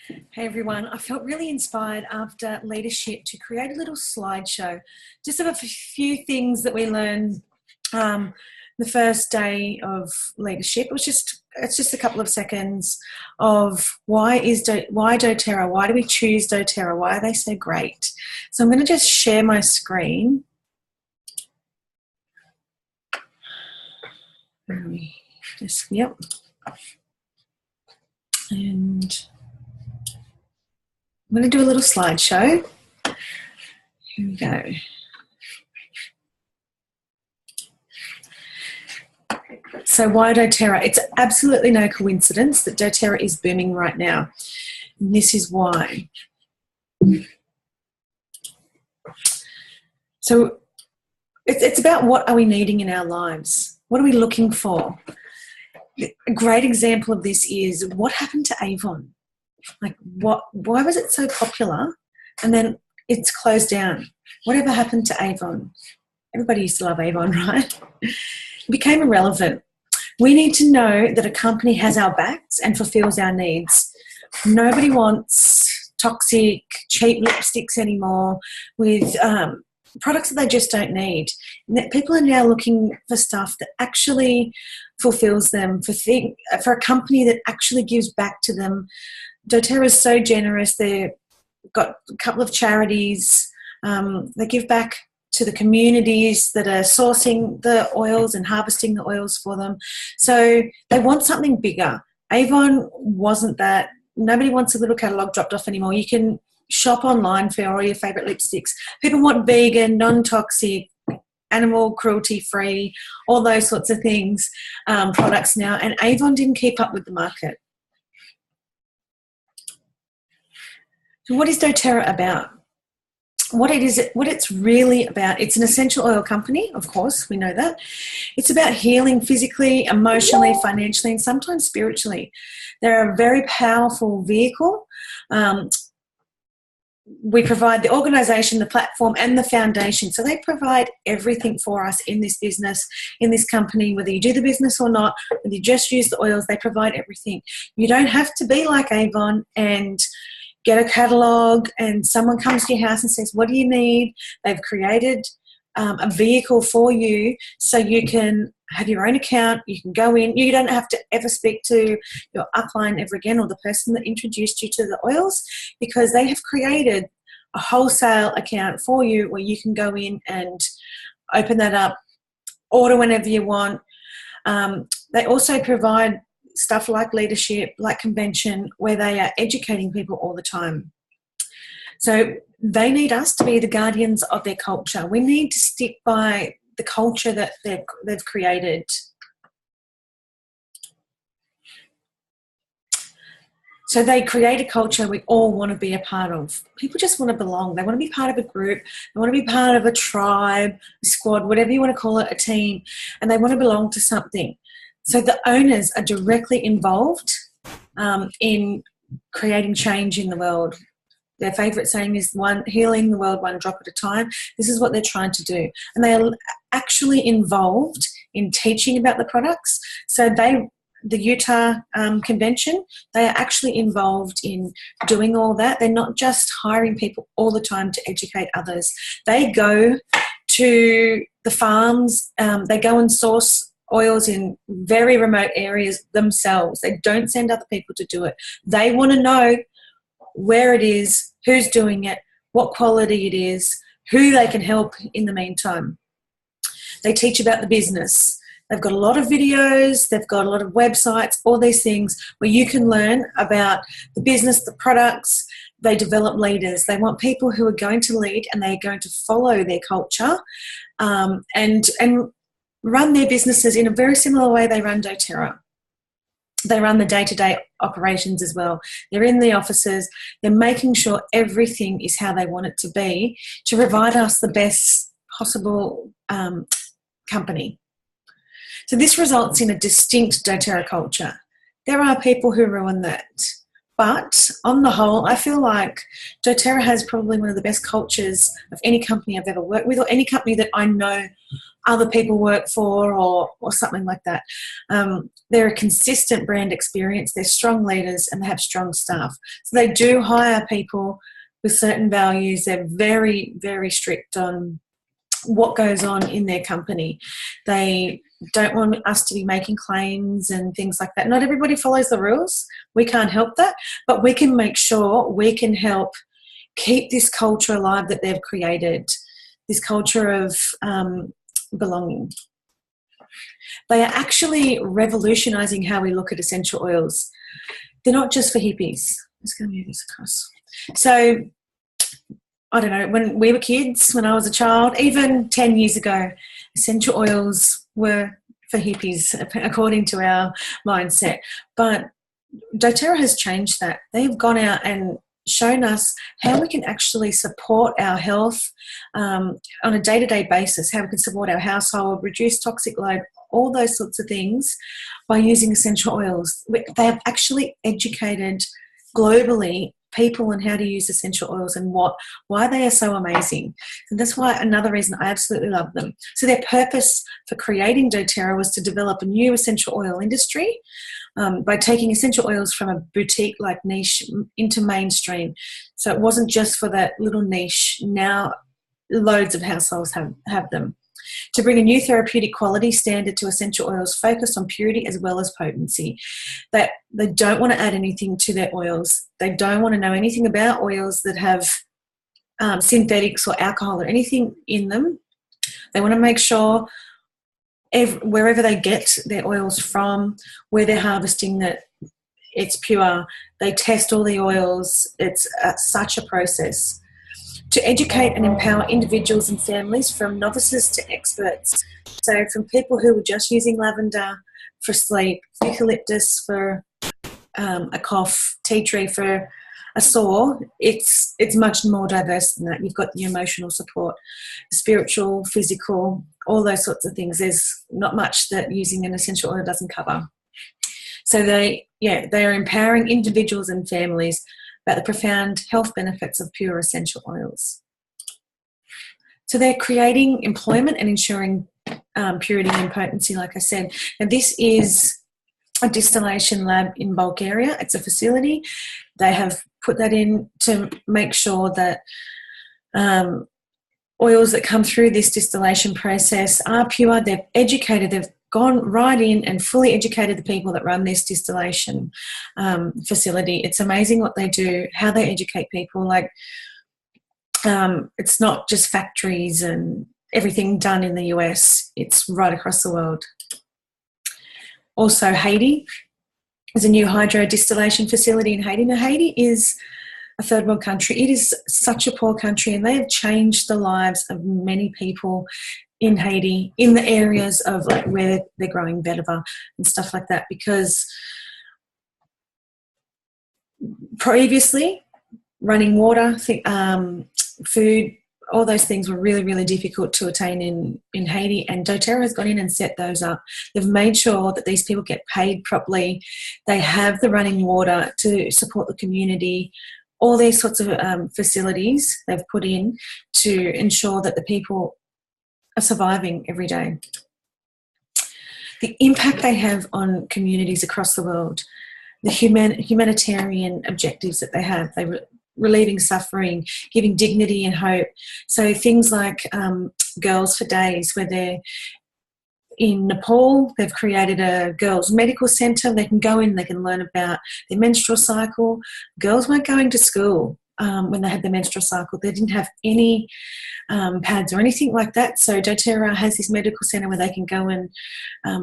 Hey everyone, I felt really inspired after leadership to create a little slideshow just of a few things that we learned the first day of leadership. It's just a couple of seconds of why Doterra? Why do we choose Doterra? Why are they so great? So I'm going to just share my screen. Yep. And I'm going to do a little slideshow. Here we go. So why Doterra? It's absolutely no coincidence that Doterra is booming right now. And this is why. So it's about what are we needing in our lives? What are we looking for? A great example of this is what happened to Avon? Like, why was it so popular and then it's closed down? Whatever happened to Avon? Everybody used to love Avon, right? It became irrelevant. We need to know that a company has our backs and fulfills our needs. Nobody wants toxic, cheap lipsticks anymore with products that they just don't need. And that people are now looking for stuff that actually fulfills them, for a company that actually gives back to them. Doterra is so generous. They've got a couple of charities. They give back to the communities that are sourcing the oils and harvesting the oils for them. So they want something bigger. Avon wasn't that. Nobody wants a little catalogue dropped off anymore. You can shop online for all your favourite lipsticks. People want vegan, non-toxic, animal cruelty-free, all those sorts of things, products now. And Avon didn't keep up with the market. So what is Doterra about? What it's really about, it's an essential oil company, of course, we know that. It's about healing physically, emotionally, financially, and sometimes spiritually. They're a very powerful vehicle. We provide the organisation, the platform, and the foundation. So they provide everything for us in this business, in this company, whether you do the business or not, whether you just use the oils, they provide everything. You don't have to be like Avon and get a catalogue and someone comes to your house and says, what do you need? They've created a vehicle for you so you can have your own account, you can go in, you don't have to ever speak to your upline ever again or the person that introduced you to the oils, because they have created a wholesale account for you where you can go in and open that up, order whenever you want. They also provide stuff like leadership, like convention, where they are educating people all the time. So they need us to be the guardians of their culture. We need to stick by the culture that they've created. So they create a culture we all want to be a part of. People just want to belong. They want to be part of a group. They want to be part of a tribe, a squad, whatever you want to call it, a team, and they want to belong to something. So the owners are directly involved in creating change in the world. Their favourite saying is healing the world one drop at a time. This is what they're trying to do. And they are actually involved in teaching about the products. So the Utah convention, they are actually involved in doing all that. They're not just hiring people all the time to educate others. They go to the farms. They go and source oils in very remote areas themselves. They don't send other people to do it. They want to know where it is, who's doing it, what quality it is, who they can help in the meantime. They teach about the business. They've got a lot of videos, they've got a lot of websites, all these things where you can learn about the business, the products. They develop leaders. They want people who are going to lead and they're going to follow their culture and run their businesses in a very similar way they run Doterra. They run the day-to-day operations as well. They're in the offices. They're making sure everything is how they want it to be to provide us the best possible company. So this results in a distinct Doterra culture. There are people who ruin that. But on the whole, I feel like Doterra has probably one of the best cultures of any company I've ever worked with or any company that I know other people work for, or something like that. They're a consistent brand experience. They're strong leaders and they have strong staff. So they do hire people with certain values. They're very, very strict on what goes on in their company. They don't want us to be making claims and things like that. Not everybody follows the rules. We can't help that, but we can make sure we can help keep this culture alive that they've created, this culture of belonging. They are actually revolutionising how we look at essential oils. They're not just for hippies. I'm just going to move this across. So, I don't know, when we were kids, when I was a child, even 10 years ago, essential oils were for hippies, according to our mindset. But Doterra has changed that. They've gone out and shown us how we can actually support our health on a day-to-day basis, how we can support our household, reduce toxic load, all those sorts of things by using essential oils. They have actually educated globally people on how to use essential oils and why they are so amazing. And that's why another reason I absolutely love them. So their purpose for creating Doterra was to develop a new essential oil industry by taking essential oils from a boutique-like niche into mainstream. So it wasn't just for that little niche. Now loads of households have them. To bring a new therapeutic quality standard to essential oils focused on purity as well as potency. That they don't want to add anything to their oils. They don't want to know anything about oils that have synthetics or alcohol or anything in them. They want to make sure wherever they get their oils from, where they're harvesting, that it's pure. They test all the oils. It's such a process. To educate and empower individuals and families from novices to experts. So from people who were just using lavender for sleep, eucalyptus for a cough, tea tree for a sore, it's much more diverse than that. You've got the emotional support, the spiritual, physical, all those sorts of things. There's not much that using an essential oil doesn't cover. So they are empowering individuals and families about the profound health benefits of pure essential oils. So they're creating employment and ensuring purity and potency, like I said. And this is a distillation lab in Bulgaria. It's a facility. They have put that in to make sure that oils that come through this distillation process are pure. They've educated, they've gone right in and fully educated the people that run this distillation facility. It's amazing what they do, how they educate people. Like, it's not just factories and everything done in the US. It's right across the world. Also, Haiti is a new hydro distillation facility in Haiti. Now, Haiti is a third world country. It is such a poor country, and they have changed the lives of many people in Haiti, in the areas of like where they're growing vetiver and stuff like that, because previously running water, food, all those things were really, really difficult to attain in Haiti, and Doterra has gone in and set those up. They've made sure that these people get paid properly. They have the running water to support the community. All these sorts of facilities they've put in to ensure that the people are surviving every day. The impact they have on communities across the world, the humanitarian objectives that they have, relieving suffering, giving dignity and hope. So things like Girls for Days, where they're in Nepal, they've created a girls' medical centre. They can go in, they can learn about their menstrual cycle. Girls weren't going to school when they had their menstrual cycle. They didn't have any pads or anything like that. So Doterra has this medical centre where they can go and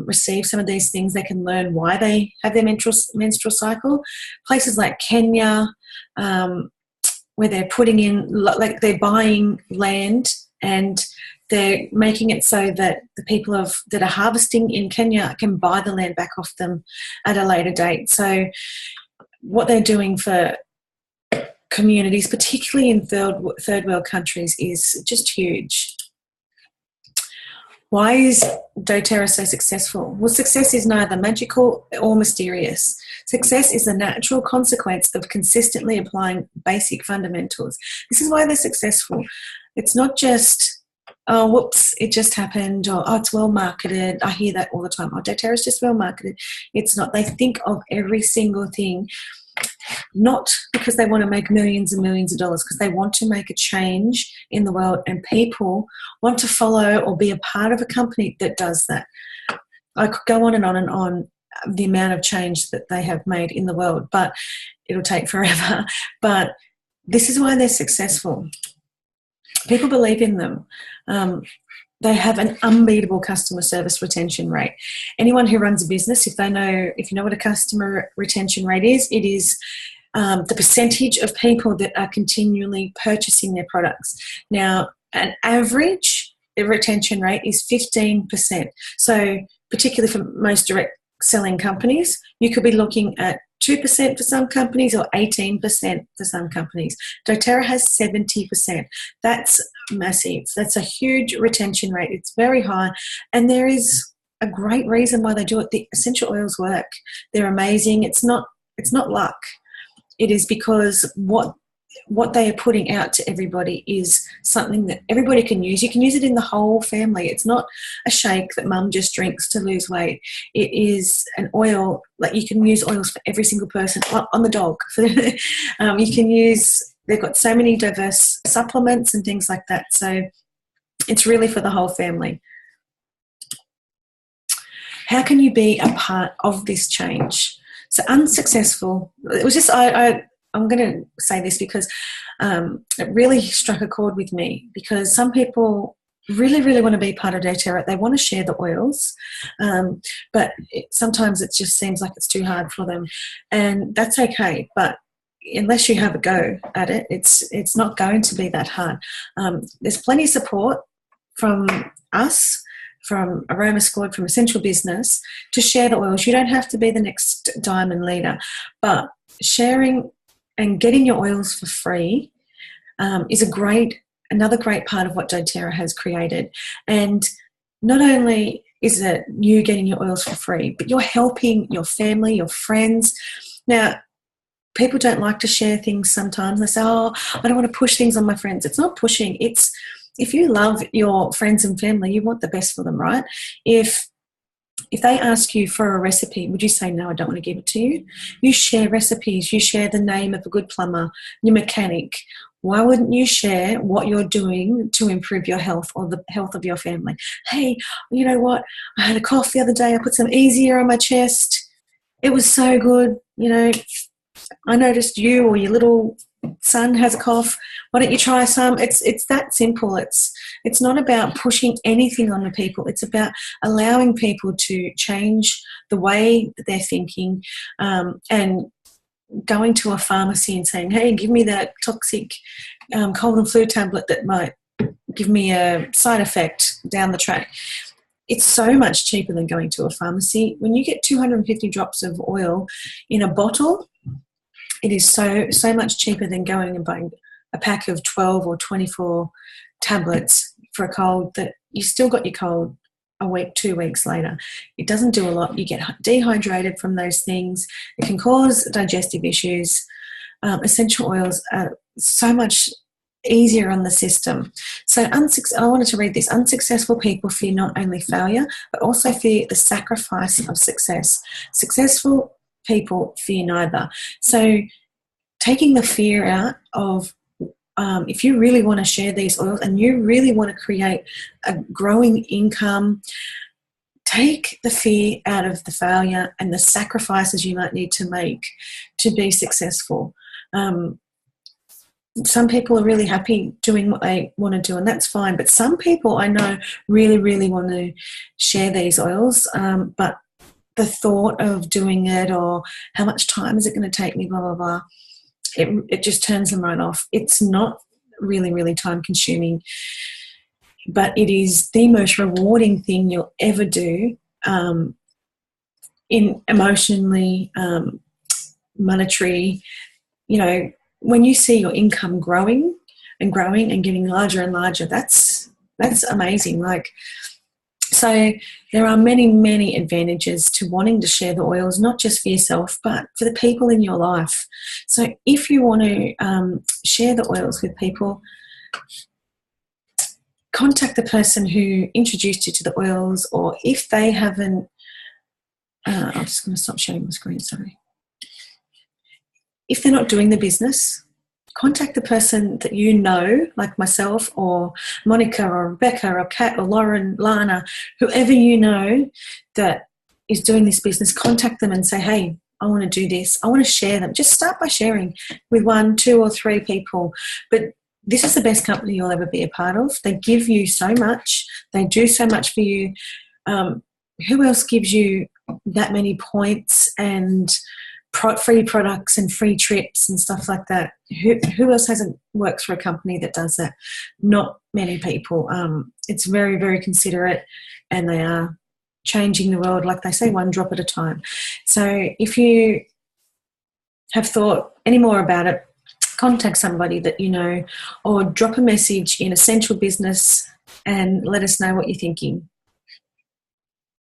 receive some of these things. They can learn why they have their menstrual cycle. Places like Kenya, where they're putting in, like they're buying land and they're making it so that the people that are harvesting in Kenya can buy the land back off them at a later date. So what they're doing for communities, particularly in third world countries, is just huge. Why is Doterra so successful? Well, success is neither magical or mysterious. Success is the natural consequence of consistently applying basic fundamentals. This is why they're successful. It's not just oh, whoops, it just happened, or oh, it's well marketed. I hear that all the time. Oh, Doterra is just well marketed. It's not. They think of every single thing, not because they want to make millions and millions of dollars, because they want to make a change in the world, and people want to follow or be a part of a company that does that. I could go on and on the amount of change that they have made in the world, but it'll take forever. But this is why they're successful. People believe in them. They have an unbeatable customer service retention rate. Anyone who runs a business, if you know what a customer retention rate is, it is the percentage of people that are continually purchasing their products. Now, an average retention rate is 15%. So particularly for most direct selling companies, you could be looking at 2% for some companies or 18% for some companies. Doterra has 70%. That's massive. That's a huge retention rate. It's very high. And there is a great reason why they do it. The essential oils work. They're amazing. It's not luck. It is because what they are putting out to everybody is something that everybody can use. You can use it in the whole family. It's not a shake that mum just drinks to lose weight. It is an oil, like you can use oils for every single person, on the dog. You can use, they've got so many diverse supplements and things like that. So it's really for the whole family. How can you be a part of this change? So unsuccessful, it was just, I'm going to say this because it really struck a chord with me, because some people really, really want to be part of Doterra. They want to share the oils, but sometimes it just seems like it's too hard for them, and that's okay. But unless you have a go at it, it's not going to be that hard. There's plenty of support from us, from Aroma Squad, from Essential Business, to share the oils. You don't have to be the next diamond leader, but sharing and getting your oils for free is another great part of what Doterra has created. And not only is it you getting your oils for free, but you're helping your family, your friends. Now, people don't like to share things sometimes. They say, oh, I don't want to push things on my friends. It's not pushing. It's, if you love your friends and family, you want the best for them, right? If they ask you for a recipe, would you say, no, I don't want to give it to you? You share recipes. You share the name of a good plumber, your mechanic. Why wouldn't you share what you're doing to improve your health or the health of your family? Hey, you know what? I had a cough the other day. I put some easier on my chest. It was so good. You know, I noticed you or your little son has a cough. Why don't you try some? It's that simple. It's not about pushing anything on the people. It's about allowing people to change the way that they're thinking, and going to a pharmacy and saying, hey, give me that toxic cold and flu tablet that might give me a side effect down the track. It's so much cheaper than going to a pharmacy. When you get 250 drops of oil in a bottle, it is so much cheaper than going and buying a pack of 12 or 24 tablets for a cold that you still got your cold a week, 2 weeks later. It doesn't do a lot. You get dehydrated from those things. It can cause digestive issues. Essential oils are so much easier on the system. So I wanted to read this. Unsuccessful people fear not only failure, but also fear the sacrifice of success. Successful people fear neither. So taking the fear out of, if you really want to share these oils and you really want to create a growing income, take the fear out of the failure and the sacrifices you might need to make to be successful. Some people are really happy doing what they want to do, and that's fine. But some people I know really, really want to share these oils, but the thought of doing it, or how much time is it going to take me, blah, blah, blah, it just turns them right off. It's not really, really time consuming, but it is the most rewarding thing you'll ever do, in emotionally, monetary, you know, when you see your income growing and getting larger and larger, that's amazing. Like, so there are many, many advantages to wanting to share the oils, not just for yourself, but for the people in your life. So if you want to share the oils with people, contact the person who introduced you to the oils, or if they haven't, I'm just going to stop sharing my screen, sorry. If they're not doing the business, contact the person that you know, like myself or Monica or Rebecca or Kat or Lauren, Lana, whoever you know that is doing this business. Contact them and say, hey, I want to do this. I want to share them. Just start by sharing with 1, 2 or 3 people. But this is the best company you'll ever be a part of. They give you so much. They do so much for you. Who else gives you that many points and free products and free trips and stuff like that? Who else hasn't worked for a company that does that? Not many people. It's very, very considerate, and they are changing the world, like they say, one drop at a time. So if you have thought any more about it, contact somebody that you know, or drop a message in Essential Business and let us know what you're thinking.